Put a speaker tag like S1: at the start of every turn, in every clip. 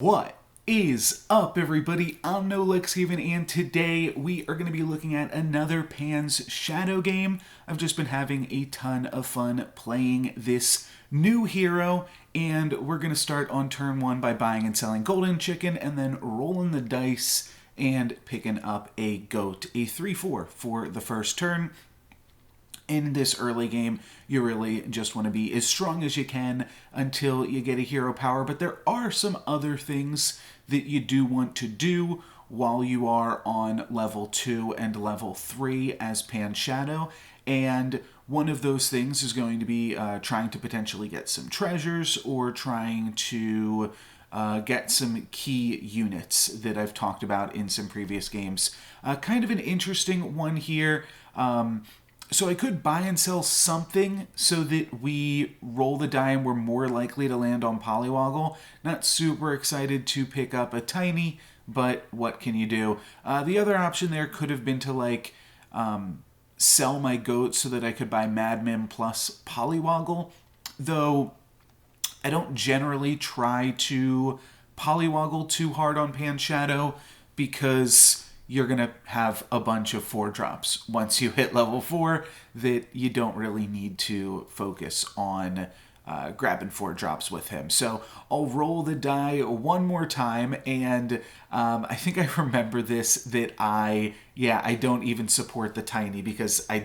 S1: What is up, everybody? I'm NoLucksGiven, and today we are going to be looking at another Pan's Shadow game. I've just been having a ton of fun playing this new hero, and we're going to start on turn one by buying and selling golden chicken, and then rolling the dice and picking up a goat, a 3-4 for the first turn. In this early game, you really just want to be as strong as you can until you get a hero power, but there are some other things that you do want to do while you are on level 2 and level 3 as Pan Shadow, and one of those things is going to be trying to potentially get some treasures or trying to get some key units that I've talked about in some previous games. Kind of an interesting one here. So I could buy and sell something so that we roll the die and we're more likely to land on Polywoggle. Not super excited to pick up a tiny, but what can you do? The other option there could have been to sell my goat so that I could buy Madman plus Polywoggle, though I don't generally try to Polywoggle too hard on Pan Shadow because you're going to have a bunch of 4-drops once you hit level 4 that you don't really need to focus on grabbing 4-drops with him. So I'll roll the die one more time, and I think I remember this, that I don't even support the tiny because I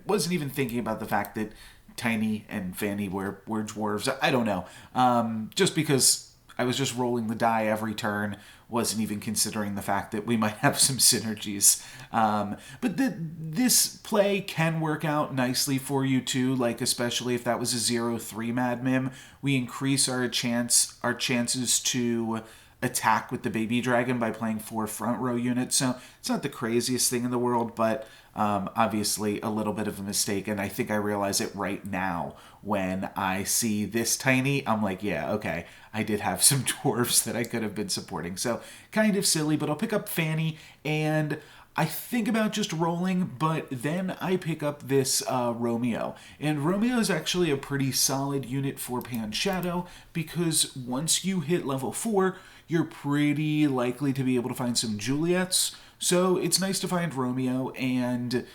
S1: wasn't even thinking about the fact that Tiny and Fanny were dwarves. I don't know. Just because I was just rolling the die every turn, wasn't even considering the fact that we might have some synergies. But this play can work out nicely for you too, especially if that was a 0-3 Mad Mim. We increase our chances to attack with the baby dragon by playing 4 front row units. So it's not the craziest thing in the world, but obviously a little bit of a mistake, and I think I realize it right now when I see this tiny. I'm like, yeah, okay, I did have some dwarves that I could have been supporting. So kind of silly, but I'll pick up Fanny, and I think about just rolling, but then I pick up this Romeo. And Romeo is actually a pretty solid unit for Pan Shadow because once you hit level 4, you're pretty likely to be able to find some Juliets. So it's nice to find Romeo and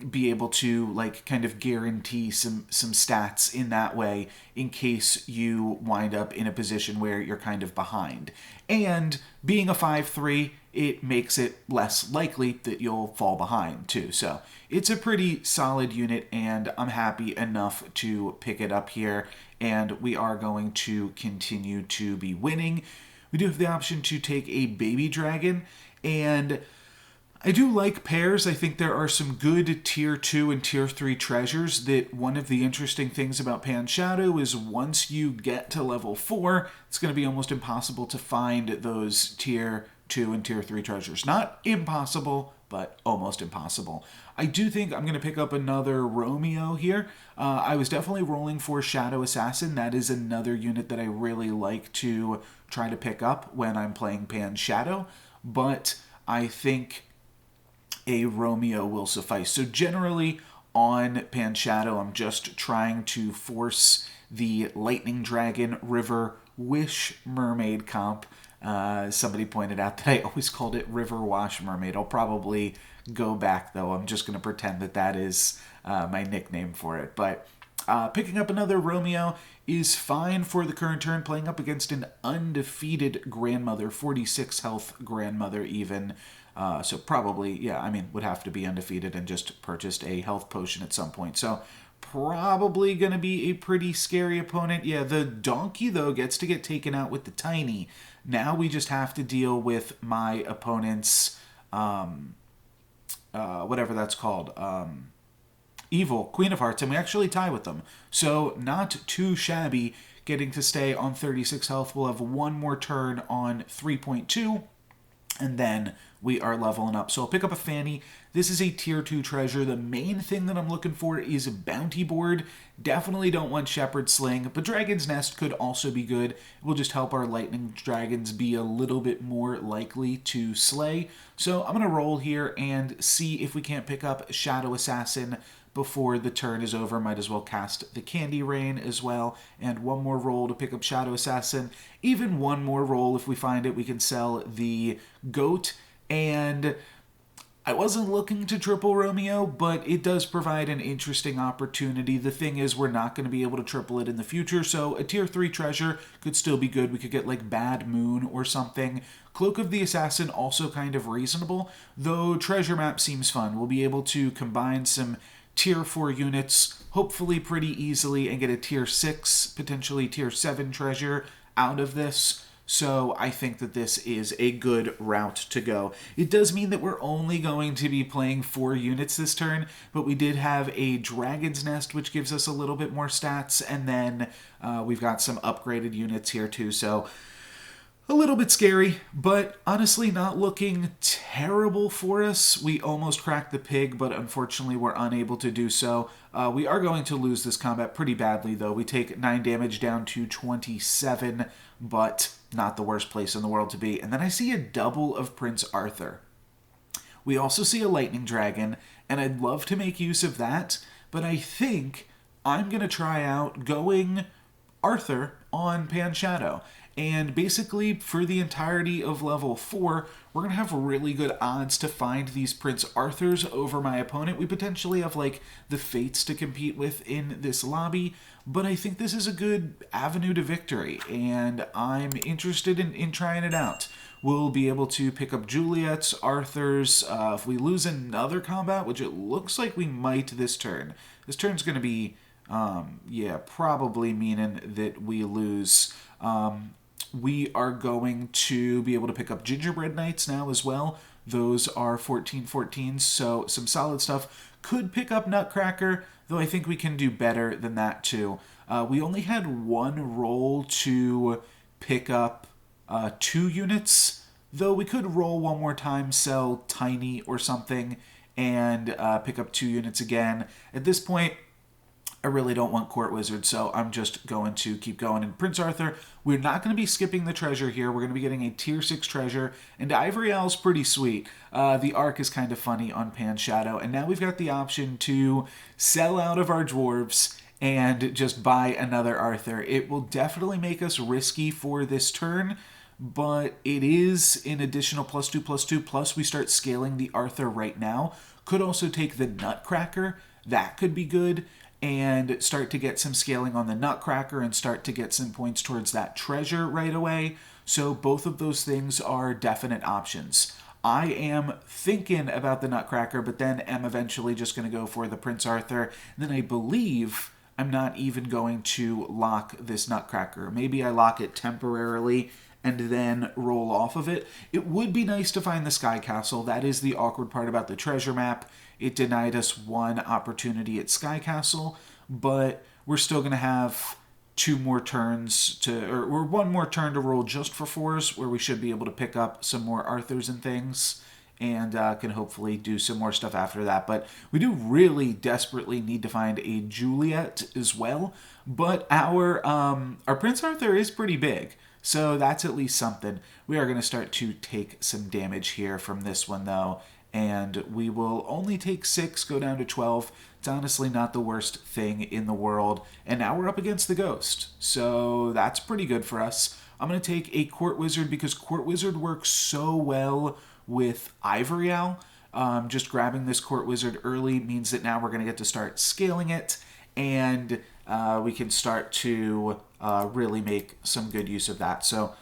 S1: be able to kind of guarantee some stats in that way in case you wind up in a position where you're kind of behind. And being a 5-3, it makes it less likely that you'll fall behind too. So it's a pretty solid unit, and I'm happy enough to pick it up here, and we are going to continue to be winning. We do have the option to take a baby dragon, and I do like pairs. I think there are some good tier 2 and tier 3 treasures. That one of the interesting things about Pan Shadow is once you get to level 4, it's going to be almost impossible to find those tier 2 and tier 3 treasures. Not impossible, but almost impossible. I do think I'm going to pick up another Romeo here. I was definitely rolling for Shadow Assassin. That is another unit that I really like to try to pick up when I'm playing Pan Shadow, but I think a Romeo will suffice. So generally on Pan Shadow, I'm just trying to force the Lightning Dragon River Wish Mermaid comp. Somebody pointed out that I always called it River Wash Mermaid. I'll probably go back, though. I'm just going to pretend that is my nickname for it. But picking up another Romeo is fine for the current turn, playing up against an undefeated grandmother, 46 health grandmother even. So probably, would have to be undefeated and just purchased a health potion at some point. So probably going to be a pretty scary opponent. Yeah, the donkey, though, gets to get taken out with the tiny. Now we just have to deal with my opponent's, whatever that's called, evil Queen of Hearts, and we actually tie with them. So not too shabby getting to stay on 36 health. We'll have one more turn on 3.2, and then we are leveling up. So I'll pick up a Fanny. This is a tier 2 treasure. The main thing that I'm looking for is a bounty board. Definitely don't want Shepherd's Sling, but Dragon's Nest could also be good. It will just help our lightning dragons be a little bit more likely to slay. So I'm going to roll here and see if we can't pick up Shadow Assassin before the turn is over. Might as well cast the Candy Rain as well, and one more roll to pick up Shadow Assassin. Even one more roll if we find it. We can sell the Goat, and I wasn't looking to triple Romeo, but it does provide an interesting opportunity. The thing is, we're not going to be able to triple it in the future, so a tier 3 treasure could still be good. We could get like Bad Moon or something. Cloak of the Assassin also kind of reasonable, though treasure map seems fun. We'll be able to combine some tier 4 units, hopefully pretty easily, and get a tier 6, potentially tier 7 treasure out of this. So I think that this is a good route to go. It does mean that we're only going to be playing 4 units this turn, but we did have a Dragon's Nest, which gives us a little bit more stats, and then we've got some upgraded units here too, so a little bit scary, but honestly not looking terrible for us. We almost cracked the pig, but unfortunately we're unable to do so. We are going to lose this combat pretty badly, though. We take 9 damage down to 27, but not the worst place in the world to be. And then I see a double of Prince Arthur. We also see a Lightning Dragon, and I'd love to make use of that, but I think I'm going to try out going Arthur on Pan Shadow. And basically, for the entirety of level 4, we're going to have really good odds to find these Prince Arthurs over my opponent. We potentially have, like, the Fates to compete with in this lobby, but I think this is a good avenue to victory, and I'm interested in trying it out. We'll be able to pick up Juliet's, Arthur's. If we lose another combat, which it looks like we might this turn. This turn's going to be, probably meaning that we lose. We are going to be able to pick up Gingerbread Knights now as well. Those are 14/14s, so some solid stuff. Could pick up Nutcracker, though I think we can do better than that too. We only had one roll to pick up 2 units, though we could roll one more time, sell Tiny or something, and pick up 2 units again. At this point, I really don't want Court Wizard, so I'm just going to keep going. And Prince Arthur, we're not going to be skipping the treasure here. We're going to be getting a tier 6 treasure, and Ivory Owl's pretty sweet. The arc is kind of funny on Pan Shadow, and now we've got the option to sell out of our dwarves and just buy another Arthur. It will definitely make us risky for this turn, but it is an additional +2/+2, plus we start scaling the Arthur right now. Could also take the Nutcracker. That could be good. And start to get some scaling on the Nutcracker and start to get some points towards that treasure right away. So both of those things are definite options. I am thinking about the Nutcracker, but then am eventually just going to go for the Prince Arthur. And then I believe I'm not even going to lock this Nutcracker. Maybe I lock it temporarily and then roll off of it. It would be nice to find the Sky Castle. That is the awkward part about the treasure map. It denied us one opportunity at Sky Castle, but we're still going to have 2 more turns or 1 more turn to roll just for 4s, where we should be able to pick up some more Arthurs and things, and can hopefully do some more stuff after that. But we do really desperately need to find a Juliet as well, but our Prince Arthur is pretty big. So that's at least something. We are going to start to take some damage here from this one, though. And we will only take 6, go down to 12. It's honestly not the worst thing in the world. And now we're up against the Ghost. So that's pretty good for us. I'm going to take a Court Wizard because Court Wizard works so well with Ivory Owl. Just grabbing this Court Wizard early means that now we're going to get to start scaling it. And we can start to really make some good use of that. So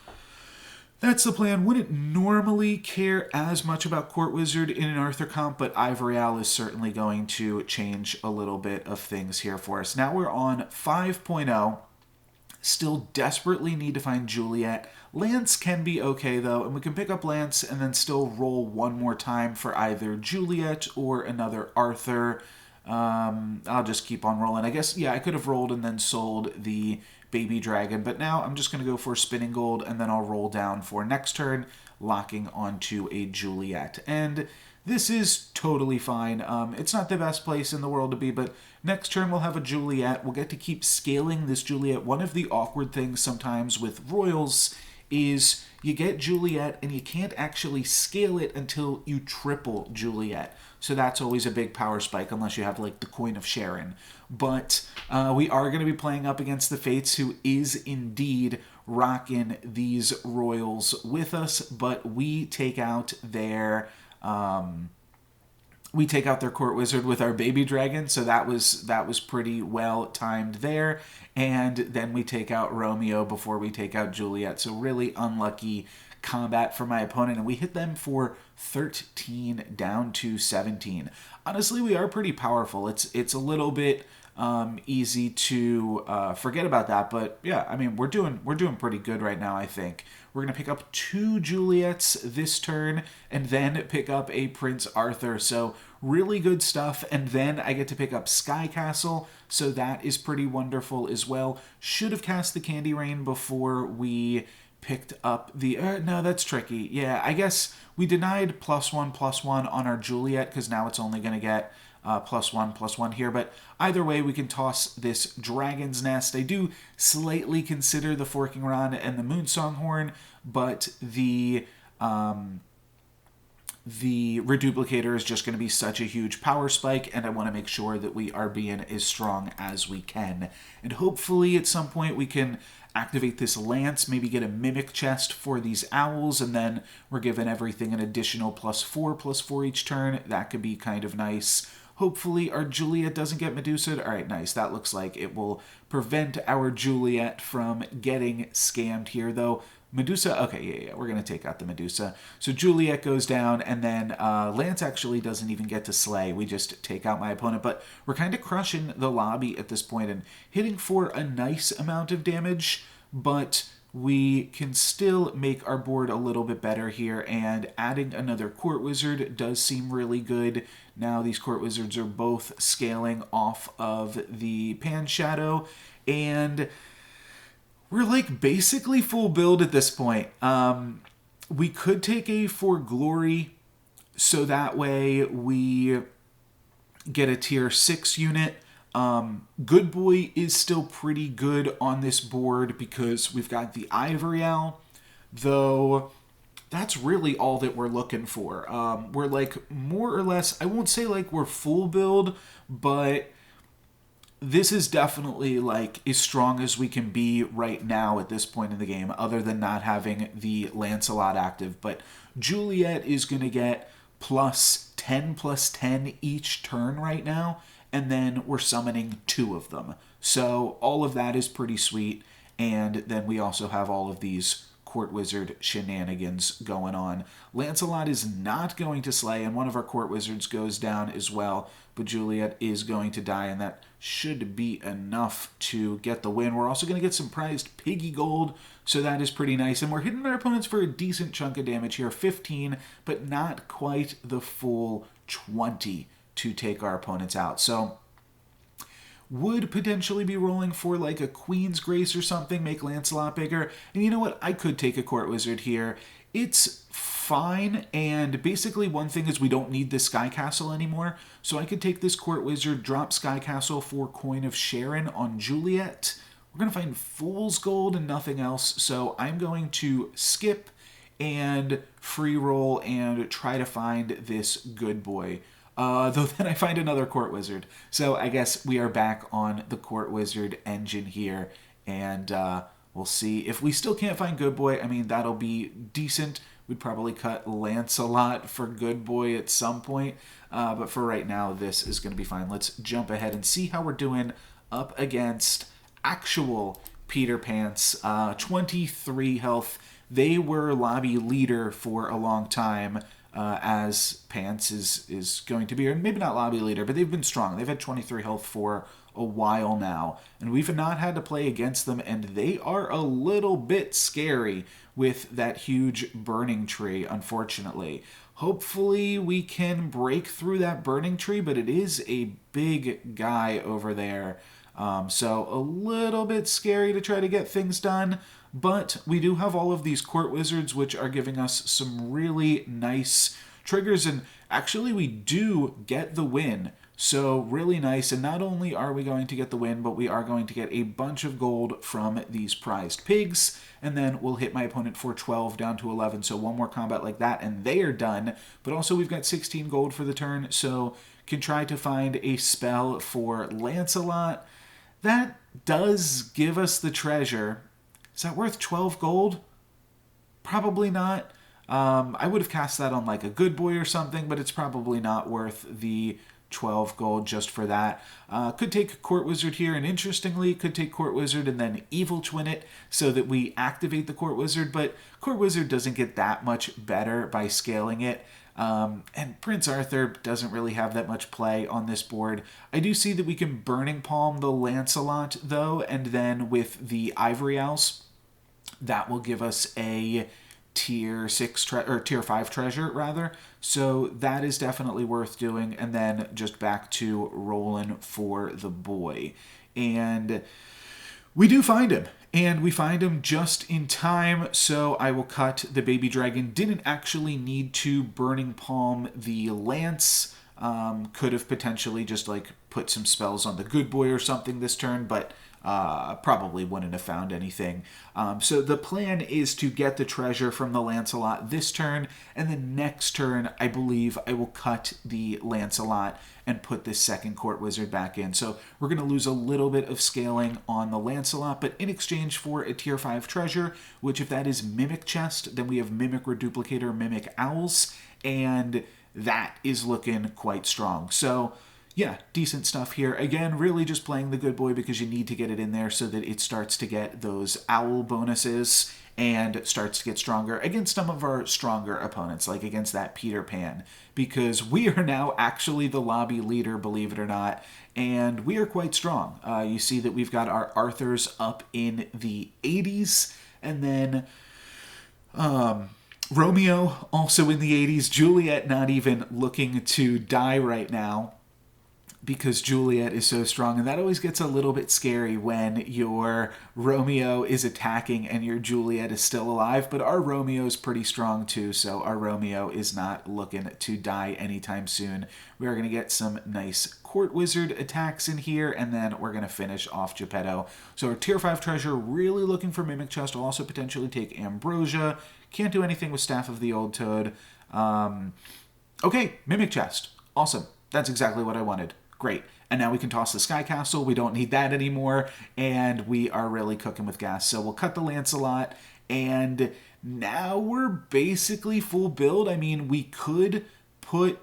S1: that's the plan. Wouldn't normally care as much about Court Wizard in an Arthur comp, but Ivory Owl is certainly going to change a little bit of things here for us. Now we're on 5.0. Still desperately need to find Juliet. Lance can be okay, though, and we can pick up Lance and then still roll one more time for either Juliet or another Arthur. I'll just keep on rolling. I guess, yeah, I could have rolled and then sold the Baby Dragon, but now I'm just going to go for Spinning Gold, and then I'll roll down for next turn, locking onto a Juliet. And this is totally fine. It's not the best place in the world to be, but next turn we'll have a Juliet. We'll get to keep scaling this Juliet. One of the awkward things sometimes with Royals is you get Juliet and you can't actually scale it until you triple Juliet. So that's always a big power spike unless you have like the Coin of Sharon. But we are going to be playing up against the Fates, who is indeed rocking these royals with us, but we take out their court wizard with our baby dragon, so that was pretty well timed there. And then we take out Romeo before we take out Juliet. So really unlucky combat for my opponent, and we hit them for 13 down to 17. Honestly, we are pretty powerful. It's a little bit easy to forget about that, but yeah, I mean, we're doing pretty good right now. I think we're gonna pick up 2 Juliets this turn, and then pick up a Prince Arthur. So really good stuff. And then I get to pick up Sky Castle, so that is pretty wonderful as well. Should have cast the Candy Rain before we picked up the... no, that's tricky. Yeah, I guess we denied +1/+1 on our Juliet, because now it's only going to get +1/+1 here. But either way, we can toss this Dragon's Nest. I do slightly consider the Forking Rod and the Moonsong Horn, but the Reduplicator is just going to be such a huge power spike, and I want to make sure that we are being as strong as we can. And hopefully at some point we can activate this Lance, maybe get a Mimic Chest for these Owls, and then we're given everything an additional +4/+4 each turn. That could be kind of nice. Hopefully our Juliet doesn't get Medusa. All right, nice. That looks like it will prevent our Juliet from getting scammed here, though. Medusa, okay, yeah, we're going to take out the Medusa. So Juliet goes down, and then Lance actually doesn't even get to slay. We just take out my opponent, but we're kind of crushing the lobby at this point and hitting for a nice amount of damage, but we can still make our board a little bit better here, and adding another Court Wizard does seem really good. Now these Court Wizards are both scaling off of the Pan Shadow, and we're like basically full build at this point. We could take a For Glory, so that way we get a tier 6 unit. Good Boy is still pretty good on this board because we've got the Ivory Owl, though that's really all that we're looking for. We're like more or less, I won't say like we're full build, but this is definitely like as strong as we can be right now at this point in the game, other than not having the Lancelot active. But Juliet is going to get +10/+10 each turn right now, and then we're summoning 2 of them. So all of that is pretty sweet, and then we also have all of these Court Wizard shenanigans going on. Lancelot is not going to slay, and one of our Court Wizards goes down as well, but Juliet is going to die, and that should be enough to get the win. We're also going to get some prized Piggy Gold, so that is pretty nice, and we're hitting our opponents for a decent chunk of damage here, 15, but not quite the full 20 to take our opponents out. So would potentially be rolling for like a Queen's Grace or something, make Lancelot bigger. And you know what? I could take a Court Wizard here. It's fine, and basically one thing is we don't need the Sky Castle anymore. So I could take this Court Wizard, drop Sky Castle for Coin of Sharon on Juliet. We're going to find Fool's Gold and nothing else. So I'm going to skip and free roll and try to find this Good Boy. Though then I find another Court Wizard. So I guess we are back on the Court Wizard engine here. And we'll see. If we still can't find Good Boy, I mean, that'll be decent. We'd probably cut Lancelot for Good Boy at some point. But for right now, this is going to be fine. Let's jump ahead and see how we're doing up against actual Peter Pants. 23 health. They were lobby leader for a long time. As Pants is going to be, or maybe not lobby leader, but they've been strong. They've had 23 health for a while now, and we've not had to play against them, and they are a little bit scary with that huge burning tree, unfortunately. Hopefully we can break through that burning tree, but it is a big guy over there. So a little bit scary to try to get things done. But we do have all of these Court Wizards, which are giving us some really nice triggers. And actually, we do get the win. So really nice, and not only are we going to get the win, but we are going to get a bunch of gold from these prized pigs, and then we'll hit my opponent for 12 down to 11, so one more combat like that, and they are done. But also we've got 16 gold for the turn, so can try to find a spell for Lancelot. That does give us the treasure. Is that worth 12 gold? Probably not. I would have cast that on like a good boy or something, but it's probably not worth the 12 gold just for that. Could take Court Wizard here, and interestingly, could take Court Wizard and then Evil Twin it so that we activate the Court Wizard, but Court Wizard doesn't get that much better by scaling it. And Prince Arthur doesn't really have that much play on this board. I do see that we can Burning Palm the Lancelot, though, and then with the Ivory Owls, that will give us a tier 6 or tier 5 treasure rather, so that is definitely worth doing. And then just back to rolling for the boy, and we do find him, and we find him just in time, so I will cut the baby dragon. Didn't actually need to Burning Palm the lance. Could have potentially just like put some spells on the good boy or something this turn, but probably wouldn't have found anything. So the plan is to get the treasure from the Lancelot this turn, and the next turn I believe I will cut the Lancelot and put this second Court Wizard back in. So we're going to lose a little bit of scaling on the Lancelot, but in exchange for a tier 5 treasure, which if that is Mimic Chest, then we have Mimic Reduplicator, Mimic Owls, and that is looking quite strong. So yeah, decent stuff here. Again, really just playing the good boy because you need to get it in there so that it starts to get those owl bonuses and starts to get stronger against some of our stronger opponents, like against that Peter Pan, because we are now actually the lobby leader, believe it or not, and we are quite strong. You see that we've got our Arthurs up in the 80s, and then Romeo also in the 80s, Juliet not even looking to die right now, because Juliet is so strong, and that always gets a little bit scary when your Romeo is attacking and your Juliet is still alive, but our Romeo is pretty strong too, so our Romeo is not looking to die anytime soon. We are going to get some nice Court Wizard attacks in here, and then we're going to finish off Geppetto. So our tier 5 treasure, really looking for Mimic Chest. I'll also potentially take Ambrosia. Can't do anything with Staff of the Old Toad. Okay, Mimic Chest. Awesome. That's exactly what I wanted. Great. And now we can toss the Sky Castle. We don't need that anymore. And we are really cooking with gas. So we'll cut the Lancelot. And now we're basically full build. I mean, we could put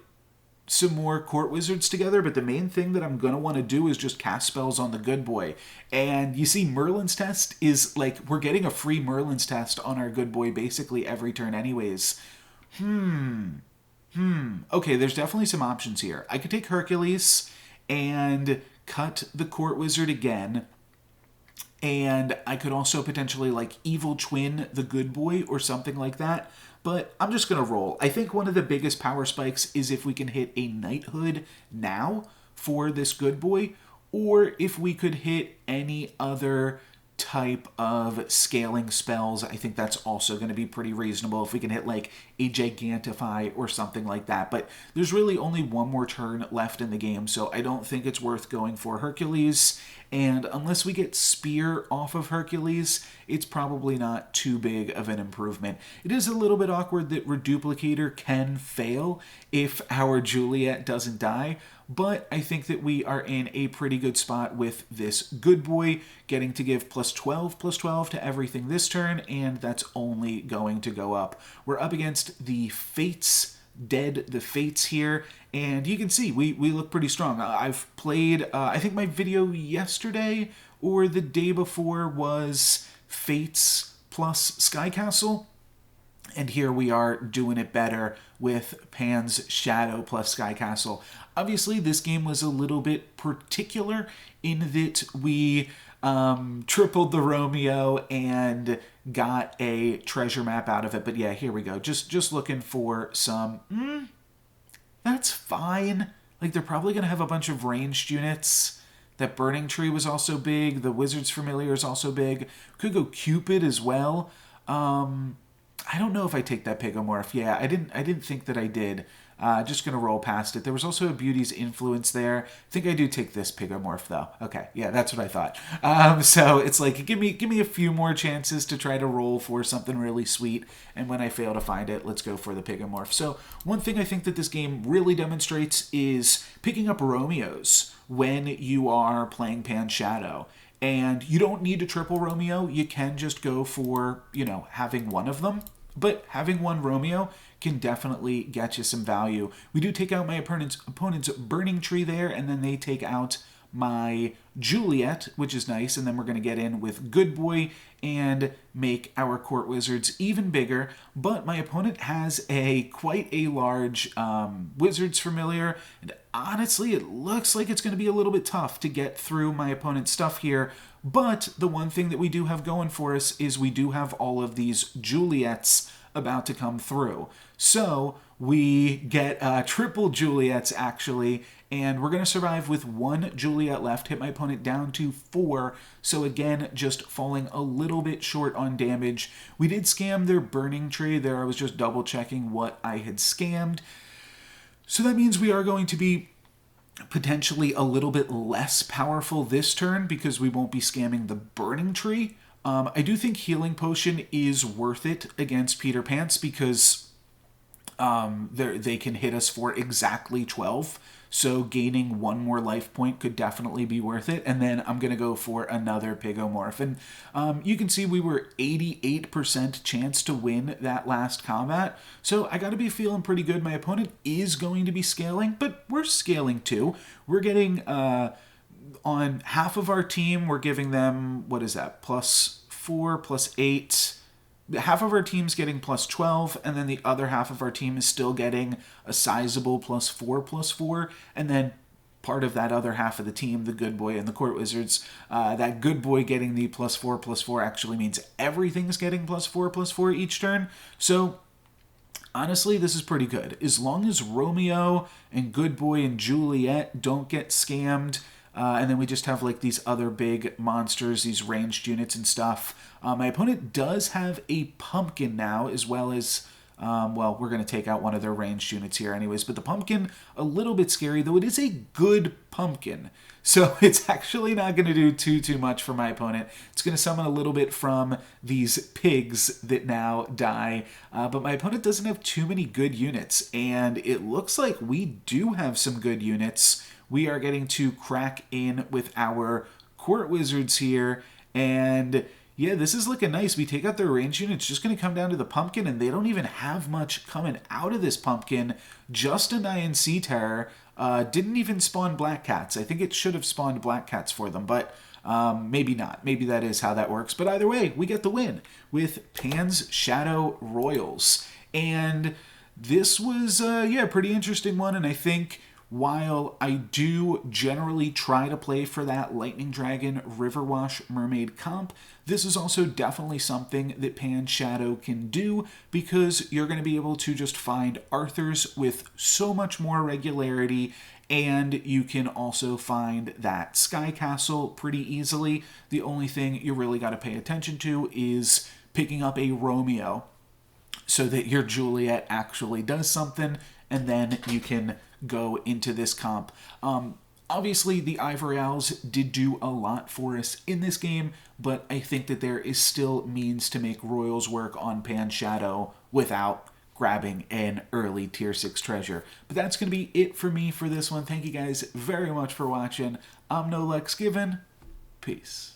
S1: some more Court Wizards together, but the main thing that I'm going to want to do is just cast spells on the good boy. And you see Merlin's Test is like, we're getting a free Merlin's Test on our good boy basically every turn anyways. Okay, there's definitely some options here. I could take Hercules and cut the Court Wizard again, and I could also potentially like Evil Twin the good boy or something like that, but I'm just going to roll. I think one of the biggest power spikes is if we can hit a Knighthood now for this good boy, or if we could hit any other type of scaling spells. I think that's also going to be pretty reasonable if we can hit like a Gigantify or something like that. But there's really only one more turn left in the game, so I don't think it's worth going for Hercules. And unless we get Spear off of Hercules, it's probably not too big of an improvement. It is a little bit awkward that Reduplicator can fail if our Juliet doesn't die, but I think that we are in a pretty good spot with this good boy, getting to give +12/+12 to everything this turn, and that's only going to go up. We're up against the Fates, the Fates here, and you can see we look pretty strong. I've played, I think my video yesterday or the day before was Fates plus Sky Castle, and here we are doing it better with Pan's Shadow plus Sky Castle. Obviously, this game was a little bit particular in that we tripled the Romeo and got a treasure map out of it. But yeah, here we go. Just looking for some... that's fine. Like, they're probably going to have a bunch of ranged units. That Burning Tree was also big. The Wizard's Familiar is also big. Could go Cupid as well. I I don't know if I take that Pigomorph. Yeah, I didn't think that I did. Just going to roll past it. There was also a Beauty's Influence there. I think I do take this Pigomorph, though. Okay, yeah, that's what I thought. So it's like, give me a few more chances to try to roll for something really sweet, and when I fail to find it, let's go for the Pigomorph. So one thing I think that this game really demonstrates is picking up Romeos when you are playing Pan Shadow. And you don't need to triple Romeo. You can just go for, having one of them. But having one Romeo can definitely get you some value. We do take out my opponent's Burning Tree there, and then they take out my Juliet, which is nice, and then we're going to get in with Good Boy and make our Court Wizards even bigger. But my opponent has quite a large Wizards Familiar, and honestly, it looks like it's going to be a little bit tough to get through my opponent's stuff here. But the one thing that we do have going for us is we do have all of these Juliets about to come through. So we get triple Juliets, actually, and we're going to survive with one Juliet left, hit my opponent down to 4. So again, just falling a little bit short on damage. We did scam their Burning Tree there. I was just double checking what I had scammed. So that means we are going to be potentially a little bit less powerful this turn because we won't be scamming the Burning Tree. I do think Healing Potion is worth it against Peter Pants because they can hit us for exactly 12. So gaining one more life point could definitely be worth it. And then I'm going to go for another Pigomorph. And you can see we were 88% chance to win that last combat. So I got to be feeling pretty good. My opponent is going to be scaling, but we're scaling too. We're getting... on half of our team, we're giving them, what is that, +4, +8. Half of our team's getting +12, and then the other half of our team is still getting a sizable +4, and then part of that other half of the team, the Good Boy and the Court Wizards, that Good Boy getting the +4 actually means everything's getting +4 each turn. So honestly, this is pretty good. As long as Romeo and Good Boy and Juliet don't get scammed, and then we just have like these other big monsters, these ranged units and stuff. My opponent does have a pumpkin now, as well as, well, we're going to take out one of their ranged units here anyways. But the pumpkin, a little bit scary, though it is a good pumpkin. So it's actually not going to do too much for my opponent. It's going to summon a little bit from these pigs that now die. But my opponent doesn't have too many good units. And it looks like we do have some good units. We are getting to crack in with our Court Wizards here. And yeah, this is looking nice. We take out their range unit. It's just going to come down to the pumpkin, and they don't even have much coming out of this pumpkin. Just a Nyan Sea Terror. Didn't even spawn Black Cats. I think it should have spawned Black Cats for them, but maybe not. Maybe that is how that works. But either way, we get the win with Pan's Shadow Royals. And this was, yeah, a pretty interesting one, and I think... while I do generally try to play for that Lightning Dragon Riverwash Mermaid comp, this is also definitely something that Pan Shadow can do because you're going to be able to just find Arthurs with so much more regularity, and you can also find that Sky Castle pretty easily. The only thing you really got to pay attention to is picking up a Romeo so that your Juliet actually does something, and then you can go into this comp. Obviously, the Ivory Owls did do a lot for us in this game, but I think that there is still means to make Royals work on Pan Shadow without grabbing an early Tier 6 treasure. But that's going to be it for me for this one. Thank you guys very much for watching. I'm NoLucksGiven. Peace.